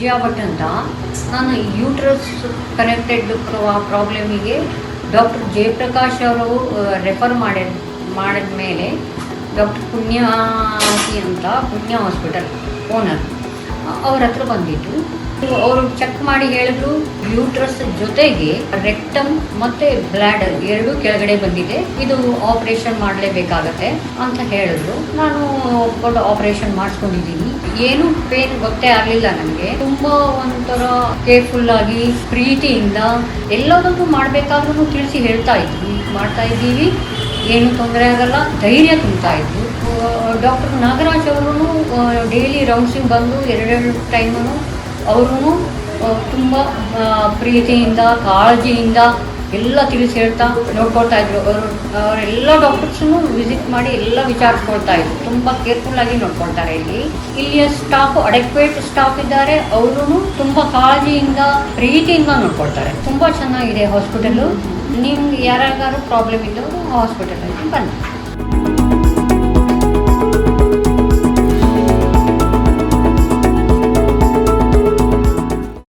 ವಿಜಯ ಭಟ್ ಅಂತ. ನಾನು uterus connected ಪ್ರಾಬ್ಲಮಿಗೆ doctor Jayaprakash ಅವರು ರೆಫರ್ ಮಾಡಿದ ಮೇಲೆ ಡಾಕ್ಟರ್ ಪುಣ್ಯಾತಿ ಅಂತ ಪುಣ್ಯ ಹಾಸ್ಪಿಟಲ್ ಓನರ್ ಅವ್ರ ಹತ್ರ ಬಂದಿತ್ತು. ಅವರು ಚೆಕ್ ಮಾಡಿ ಹೇಳಿದ್ರು ಯೂಟ್ರಸ್ ಜೊತೆಗೆ ರೆಕ್ಟಮ್ ಮತ್ತು ಬ್ಲ್ಯಾಡರ್ ಎರಡೂ ಕೆಳಗಡೆ ಬಂದಿದೆ, ಇದು ಆಪರೇಷನ್ ಮಾಡಲೇಬೇಕಾಗತ್ತೆ ಅಂತ ಹೇಳಿದ್ರು. ನಾನು ಒಪ್ಕೊಂಡು ಆಪರೇಷನ್ ಮಾಡಿಸ್ಕೊಂಡಿದ್ದೀನಿ. ಏನು ಪೇನ್ ಗೊತ್ತೇ ಆಗಲಿಲ್ಲ ನನಗೆ. ತುಂಬ ಒಂಥರ ಕೇರ್ಫುಲ್ ಆಗಿ ಪ್ರೀತಿಯಿಂದ ಎಲ್ಲದನ್ನು ಮಾಡಬೇಕಾದ್ರೂ ತಿಳಿಸಿ ಹೇಳ್ತಾ ಇದ್ವಿ, ಮಾಡ್ತಾ ಇದ್ದೀವಿ, ಏನು ತೊಂದರೆ ಆಗಲ್ಲ, ಧೈರ್ಯ ತುಂಬ್ತಾ ಇದ್ರು. ಡಾಕ್ಟರ್ ನಾಗರಾಜ್ ಅವರು ಡೈಲಿ ರೌಂಡ್ಸಿಗೆ ಬಂದು ಎರಡೆರಡು ಟೈಮು ಅವರು ತುಂಬ ಪ್ರೀತಿಯಿಂದ ಕಾಳಜಿಯಿಂದ ಎಲ್ಲ ತಿಳಿಸಿ ಹೇಳ್ತಾ ನೋಡ್ಕೊಳ್ತಾ ಇದ್ರು. ಅವರೆಲ್ಲ ಡಾಕ್ಟರ್ಸನ್ನು ವಿಸಿಟ್ ಮಾಡಿ ಎಲ್ಲ ವಿಚಾರಿಸ್ಕೊಳ್ತಾ ಇದ್ರು. ತುಂಬ ಕೇರ್ಫುಲ್ಲಾಗಿ ನೋಡ್ಕೊಳ್ತಾರೆ. ಇಲ್ಲಿಯ ಸ್ಟಾಫ್ ಅಡೆಕ್ವೇಟ್ ಸ್ಟಾಫ್ ಇದ್ದಾರೆ, ಅವರು ತುಂಬ ಕಾಳಜಿಯಿಂದ ಪ್ರೀತಿಯಿಂದ ನೋಡ್ಕೊಳ್ತಾರೆ. ತುಂಬ ಚೆನ್ನಾಗಿದೆ ಹಾಸ್ಪಿಟಲು. ನಿಮ್ಗೆ ಯಾರಿಗಾರು ಪ್ರಾಬ್ಲಮ್ ಇದ್ದವರು ಹಾಸ್ಪಿಟಲಲ್ಲಿ ಬನ್ನಿ.